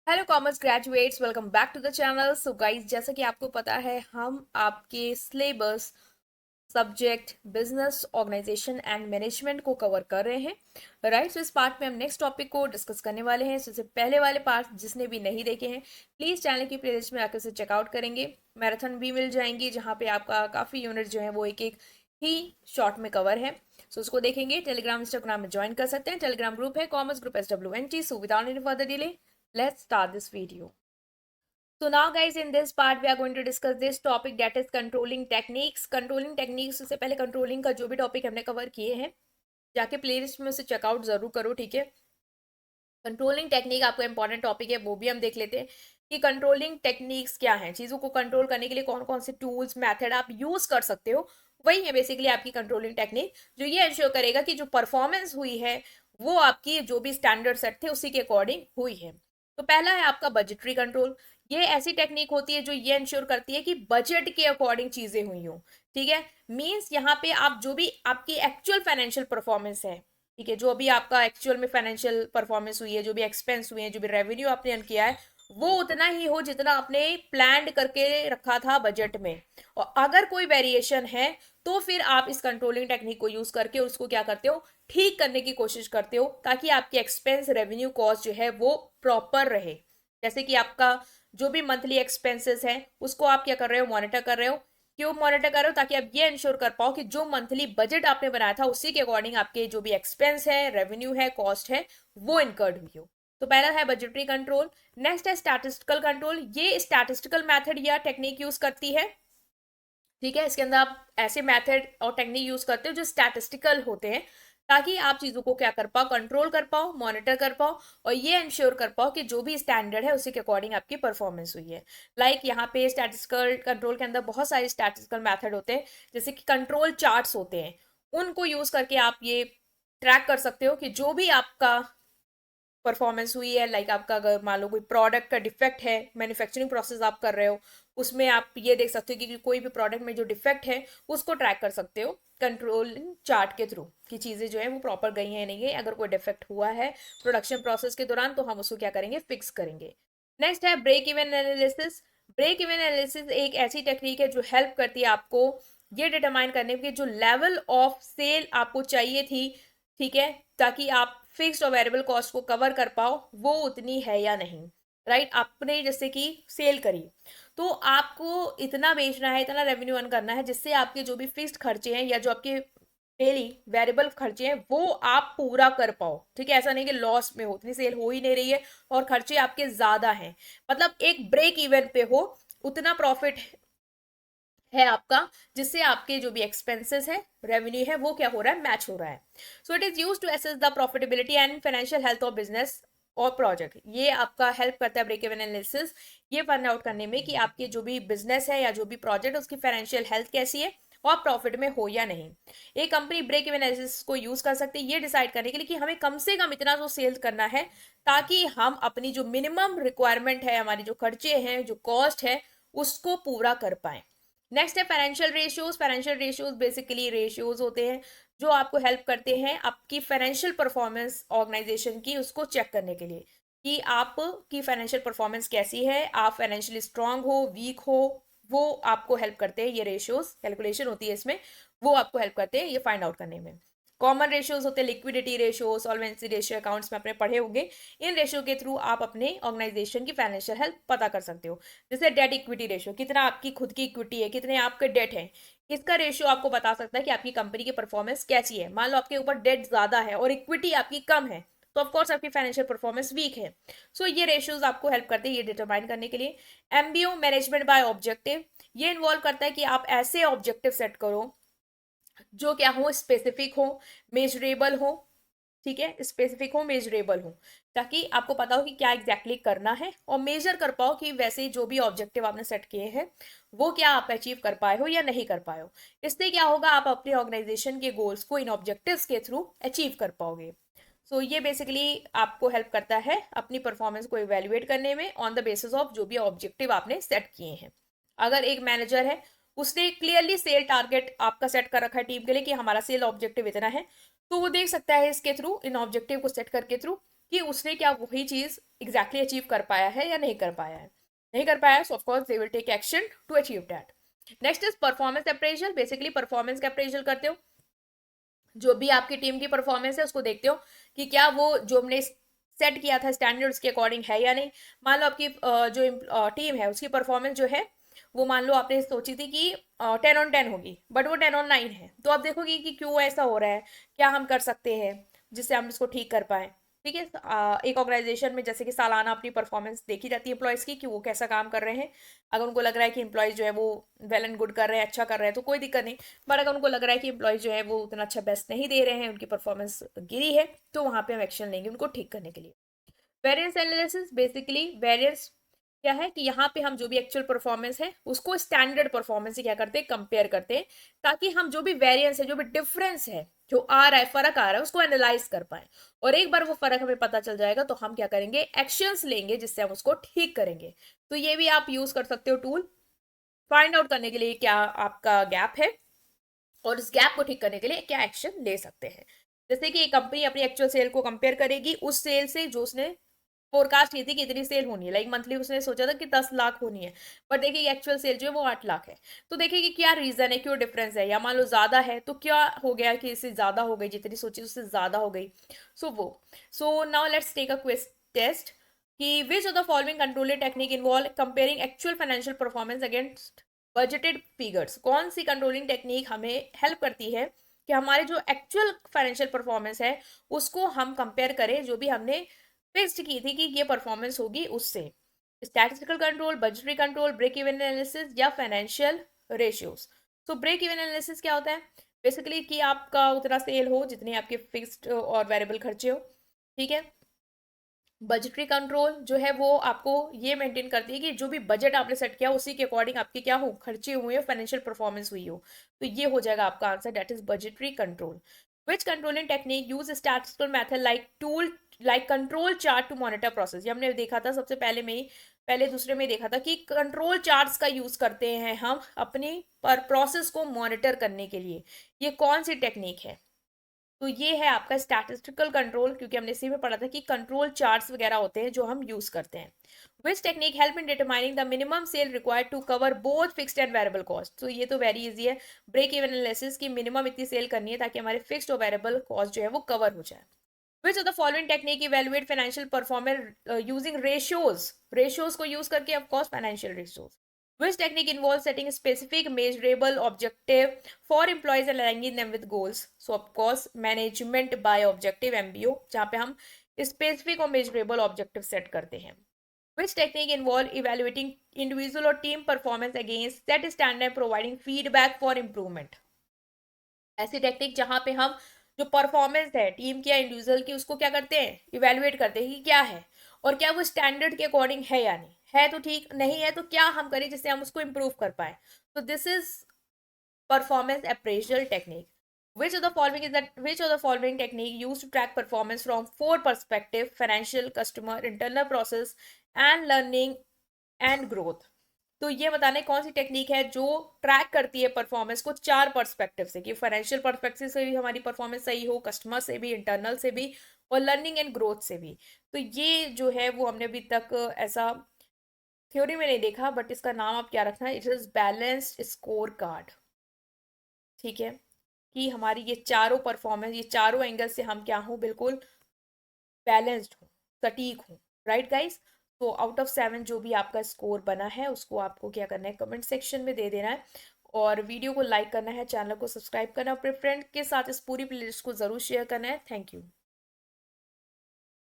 Hello commerce graduates, welcome back to the channel. So guys, जैसा कि आपको पता है, हम आपके syllabus subject business organisation and management को कवर कर रहे हैं। राइट, सो इस पार्ट में हम नेक्स्ट टॉपिक को डिस्कस करने वाले हैं। सबसे पहले वाले पार्ट जिसने भी नहीं देखे हैं, प्लीज चैनल की प्लेलिस्ट में आकर से चेकआउट करेंगे। मैराथन भी मिल जाएंगी जहाँ पे आपका काफ़ी यूनिट जो है वो एक एक ही शॉर्ट में कवर है। सो उसको देखेंगे। टेलीग्राम इंस्टाग्राम में ज्वाइन कर सकते हैं। टेलीग्राम ग्रुप है commerce group SWNT। So without any further delay, let's start this video. So now guys, in this part we are going to discuss this topic, that is controlling techniques. Controlling techniques से पहले controlling का जो भी topic हमने cover किए हैं, जाके playlist में उसे चेकआउट जरूर करो, ठीक है। कंट्रोलिंग टेक्निक आपका इंपॉर्टेंट टॉपिक है, वो भी हम देख लेते हैं कि कंट्रोलिंग टेक्निक्स क्या हैं। चीज़ों को कंट्रोल करने के लिए कौन कौन से टूल्स मेथड आप यूज कर सकते हो, वही है बेसिकली आपकी कंट्रोलिंग टेक्निक, जो ये इंश्योर करेगा कि जो परफॉर्मेंस हुई है वो आपकी जो भी स्टैंडर्ड सेट थे उसी के अकॉर्डिंग हुई है। तो पहला है आपका बजटरी कंट्रोल। ये ऐसी टेक्निक होती है जो ये इंश्योर करती है कि बजट के अकॉर्डिंग चीजें हुई हो, ठीक है। मीन्स यहाँ पे आप जो भी आपकी एक्चुअल फाइनेंशियल परफॉर्मेंस है, ठीक है, जो अभी आपका एक्चुअल में फाइनेंशियल परफॉर्मेंस हुई है, जो भी एक्सपेंस हुए हैं, जो भी रेवेन्यू आपने अर्न किया है, वो उतना ही हो जितना आपने प्लान करके रखा था बजट में। और अगर कोई वेरिएशन है तो फिर आप इस कंट्रोलिंग टेक्निक को यूज करके उसको क्या करते हो, ठीक करने की कोशिश करते हो, ताकि आपकी एक्सपेंस रेवेन्यू कॉस्ट जो है वो प्रॉपर रहे। जैसे कि आपका जो भी मंथली एक्सपेंसेस है उसको आप क्या कर रहे हो, मॉनिटर कर रहे हो। क्यों मॉनिटर करो? ताकि आप ये इंश्योर कर पाओ कि जो मंथली बजट आपने बनाया था उसी के अकॉर्डिंग आपके जो भी एक्सपेंस है, रेवेन्यू है, कॉस्ट है, वो इनकर्ड हुई हो। तो पहला है बजटरी कंट्रोल। नेक्स्ट है स्टैटिस्टिकल कंट्रोल। ये स्टैटिस्टिकल मेथड या टेक्निक यूज करती है, ठीक है। इसके अंदर आप ऐसे मेथड और टेक्निक यूज करते हो जो स्टैटिस्टिकल होते हैं, ताकि आप चीजों को क्या कर पाओ, कंट्रोल कर पाओ, मॉनिटर कर पाओ, और ये इंश्योर कर पाओ कि जो भी स्टैंडर्ड है उसी के अकॉर्डिंग आपकी परफॉर्मेंस हुई है। लाइक यहाँ पे स्टैटिस्टिकल कंट्रोल के अंदर बहुत सारे स्टैटिस्टिकल मेथड होते हैं, जैसे कि कंट्रोल चार्ट्स होते हैं। उनको यूज करके आप ये ट्रैक कर सकते हो कि जो भी आपका परफॉर्मेंस हुई है, लाइक आपका अगर मान लो कोई प्रोडक्ट का डिफेक्ट है, मैन्युफैक्चरिंग प्रोसेस आप कर रहे हो, उसमें आप ये देख सकते हो कि कोई भी प्रोडक्ट में जो डिफेक्ट है उसको ट्रैक कर सकते हो कंट्रोलिंग चार्ट के थ्रू, कि चीज़ें जो है वो प्रॉपर गई हैं नहीं है। अगर कोई डिफेक्ट हुआ है प्रोडक्शन प्रोसेस के दौरान तो हम उसको क्या करेंगे, फिक्स करेंगे। नेक्स्ट है break even analysis. Break even analysis एक ऐसी टेक्निक है जो हेल्प करती है आपको ये डिटरमाइन करने में कि जो लेवल ऑफ सेल आपको चाहिए थी, ठीक है, ताकि आप फिक्स्ड और वेरिएबल कॉस्ट को कवर कर पाओ, वो उतनी है या नहीं। राइट, आपने जैसे कि सेल करी तो आपको इतना बेचना है, इतना रेवेन्यू अर्न करना है, जिससे आपके जो भी फिक्स्ड खर्चे हैं या जो आपके डेली वेरिएबल खर्चे हैं वो आप पूरा कर पाओ, ठीक है। ऐसा नहीं कि लॉस में हो, इतनी सेल हो ही नहीं रही है और खर्चे आपके ज्यादा हैं, मतलब एक ब्रेक इवन पे हो, उतना प्रॉफिट है आपका, जिससे आपके जो भी एक्सपेंसेस है, रेवेन्यू है, वो क्या हो रहा है, मैच हो रहा है। So it is use to assess the profitability and financial health of business और प्रोजेक्ट। ये आपका हेल्प करता है ब्रेक इवन एनालिसिस, ये फाइंड आउट करने में कि आपके जो भी बिजनेस है या जो भी प्रोजेक्ट है उसकी फाइनेंशियल हेल्थ कैसी है और प्रॉफिट में हो या नहीं। एक कंपनी ब्रेक इवन एनालिसिस को यूज कर सकती है ये डिसाइड करने के लिए कि हमें कम से कम इतना तो सेल करना है, ताकि हम अपनी जो मिनिमम रिक्वायरमेंट है, हमारी जो खर्चे हैं, जो कॉस्ट है, उसको पूरा कर पाए। नेक्स्ट है financial ratios. Financial ratios basically ratios होते हैं जो आपको हेल्प करते हैं आपकी फाइनेंशियल परफॉर्मेंस ऑर्गेनाइजेशन की, उसको चेक करने के लिए कि आपकी फाइनेंशियल परफॉर्मेंस कैसी है, आप फाइनेंशियली स्ट्रांग हो, वीक हो, वो आपको हेल्प करते हैं। ये रेशियोज कैलकुलेशन होती है इसमें, वो आपको हेल्प करते हैं ये फाइंड आउट करने में। कॉमन रेशियोज होते हैं liquidity ratio, solvency ratio, accounts में अपने पढ़े होंगे। इन रेशियो के थ्रू आप अपने ऑर्गेनाइजेशन की फाइनेंशियल हेल्थ पता कर सकते हो। जैसे डेट इक्विटी रेशियो, कितना आपकी खुद की इक्विटी है, कितने आपके डेट है, इसका रेशियो आपको बता सकता है कि आपकी कंपनी की परफॉर्मेंस कैसी है। मान लो आपके ऊपर डेट ज्यादा है और इक्विटी आपकी कम है, तो ऑफकोर्स आपकी फाइनेंशियल परफॉर्मेंस वीक है। सो ये रेशियोज आपको हेल्प करते हैं ये डिटरमाइन करने के लिए। एमबीओ मैनेजमेंट बाय ऑब्जेक्टिव, ये इन्वॉल्व करता है कि आप ऐसे ऑब्जेक्टिव सेट करो जो क्या हो, स्पेसिफिक हो, मेजरेबल हो, ठीक है, स्पेसिफिक हो, मेजरेबल हो, ताकि आपको पता हो कि क्या एग्जैक्टली करना है और मेजर कर पाओ कि वैसे जो भी ऑब्जेक्टिव आपने सेट किए हैं वो क्या आप अचीव कर पाए हो या नहीं कर पाए हो। इससे क्या होगा, आप अपने ऑर्गेनाइजेशन के गोल्स को इन ऑब्जेक्टिव्स के थ्रू अचीव कर पाओगे। सो ये बेसिकली आपको हेल्प करता है अपनी परफॉर्मेंस को इवेल्युएट करने में ऑन द बेसिस ऑफ जो भी ऑब्जेक्टिव आपने सेट किए हैं। अगर एक मैनेजर है, उसने क्लियरली सेल टारगेट आपका सेट कर रखा है टीम के लिए कि हमारा सेल ऑब्जेक्टिव इतना है, तो वो देख सकता है इसके थ्रू, इन ऑब्जेक्टिव को सेट करके थ्रू कि उसने क्या वही चीज एग्जैक्टली अचीव कर पाया है या नहीं कर पाया है। नहीं कर पाया, so of course they will take action to achieve that. Next is performance appraisal. Basically performance का अप्रेजल करते हो, जो भी आपकी टीम की परफॉर्मेंस है उसको देखते हो कि क्या वो जो हमने सेट किया था स्टैंडर्ड्स के अकॉर्डिंग है या नहीं। मान लो आपकी जो टीम है उसकी परफॉर्मेंस जो है वो मान लो आपने सोची थी कि 10 on 10 होगी, बट वो 10 on 9 है, तो आप देखोगे कि क्यों ऐसा हो रहा है, क्या हम कर सकते हैं जिससे हम इसको ठीक कर पाए। ठीक है, एक ऑर्गेनाइजेशन में जैसे कि सालाना अपनी परफॉर्मेंस देखी जाती है एम्प्लॉयज़ की कि वो कैसा काम कर रहे हैं। अगर उनको लग रहा है कि एम्प्लॉयज़ जो है वो वेल एंड गुड कर रहे हैं, अच्छा कर रहे हैं, तो कोई दिक्कत नहीं। बट अगर उनको लग रहा है कि एम्प्लॉयज़ जो है वो उतना अच्छा बेस्ट नहीं दे रहे हैं, उनकी परफॉर्मेंस गिरी है, तो वहाँ पे हम एक्शन लेंगे उनको ठीक करने के लिए। वेरिएंस एनालिसिस, बेसिकली वेरिएंस क्या है कि यहाँ पे हम जो भी एक्चुअल परफॉर्मेंस है उसको स्टैंडर्ड परफॉर्मेंस से क्या करते हैं, कंपेयर करते हैं, ताकि हम जो भी वेरिएंस है, जो भी डिफरेंस है, जो आ रहा है, फर्क आ रहा है, उसको एनालाइज कर पाए। और एक बार वो फर्क हमें पता चल जाएगा तो हम क्या करेंगे, एक्शंस लेंगे जिससे हम उसको ठीक करेंगे। तो ये भी आप यूज कर सकते हो टूल, फाइंड आउट करने के लिए क्या आपका गैप है और इस गैप को ठीक करने के लिए क्या एक्शन ले सकते हैं। जैसे कि एक कंपनी अपनी एक्चुअल सेल को कंपेयर करेगी उस सेल से जो उसने फोरकास्ट की थी कि इतनी सेल होनी है, लाइक मंथली उसने सोचा था कि 10 लाख होनी है, बट देखिए एक्चुअल सेल जो है वो 8 लाख है। तो देखिए कि क्या रीजन है, क्यों डिफरेंस है, या मान लो ज्यादा है तो क्या हो गया कि इससे ज्यादा हो गई, जितनी सोची उससे ज्यादा हो गई। So now let's take a quiz test कि which of the following controlling technique involve comparing actual financial performance against budgeted figures. कौन सी कंट्रोलिंग टेक्निक हमें हेल्प करती है कि हमारे जो एक्चुअल फाइनेंशियल परफॉर्मेंस है उसको हम कंपेयर करें जो भी हमने फिक्स्ड की थी कि ये परफॉर्मेंस होगी उससे। Statistical control, budgetary control, break even analysis या financial ratios. So break even analysis क्या होता है, बेसिकली कि आपका उतना सेल हो जितने आपके फिक्स्ड और वेरिएबल खर्चे हो। ठीक है, बजटरी कंट्रोल जो है वो आपको ये मेंटेन करती है कि जो भी बजट आपने सेट किया उसी के अकॉर्डिंग आपके क्या हो, खर्चे हुए हो, फाइनेंशियल परफॉर्मेंस हुई हो। तो ये हो जाएगा आपका answer, that is budgetary control. Which controlling technique use statistical method like control chart to monitor process. ये हमने देखा था सबसे पहले में ही, पहले दूसरे में देखा था कि कंट्रोल चार्ट्स का यूज करते हैं हम अपनी पर प्रोसेस को मॉनिटर करने के लिए। ये कौन सी टेक्निक है, तो ये है आपका स्टैटिस्टिकल कंट्रोल, क्योंकि हमने इसी में पढ़ा था कि कंट्रोल चार्ट्स वगैरह होते हैं जो हम यूज करते हैं। Which technique help in determining the minimum sale required to cover both fixed and variable cost. तो ये तो वेरी इजी है, ब्रेक इवन एनालिसिस की मिनिमम इतनी सेल करनी है ताकि हमारे फिक्स्ड और वेरिएबल कॉस्ट जो है वो कवर हो जाए। विच of the following technique evaluate financial performance using ratios, ratios को यूज करके of course financial ratios. Which technique involves setting specific measurable objective for employees and aligning them with goals? So of course management by objective MBO, जहाँ पे हम specific और measurable objective set करते हैं। Which technique involve evaluating individual और team performance against set standard and providing feedback for improvement? ऐसी technique जहां पे हम जो परफॉर्मेंस है टीम की या इंडिविजुअल की उसको क्या करते हैं, इवेलुएट करते हैं कि क्या है और क्या वो स्टैंडर्ड के अकॉर्डिंग है या नहीं है, तो ठीक, नहीं है तो क्या हम करें जिससे हम उसको इम्प्रूव कर पाए। तो this is performance appraisal technique. Which of the following technique used to track performance from four perspective: financial, customer, internal process and learning and growth? तो ये बताने कौन सी टेक्निक है जो ट्रैक करती है परफॉर्मेंस को चार पर्सपेक्टिव से, कि फाइनेंशियल पर्सपेक्टिव से भी हमारी परफॉर्मेंस सही हो, कस्टमर से भी, इंटरनल से भी और लर्निंग एंड ग्रोथ से भी। तो ये जो है वो हमने अभी तक ऐसा थ्योरी में नहीं देखा, बट इसका नाम आप क्या रखना है, it is balanced score card. ठीक है, कि हमारी ये चारों परफॉर्मेंस, ये चारों एंगल से हम क्या हो, बिल्कुल बैलेंस्ड हो, सटीक हो। राइट गाइस, तो आउट ऑफ 7 जो भी आपका स्कोर बना है उसको आपको क्या करना है, कमेंट सेक्शन में दे देना है और वीडियो को लाइक करना है, चैनल को सब्सक्राइब करना है, अपने फ्रेंड के साथ इस पूरी प्लेलिस्ट को जरूर शेयर करना है। Thank you.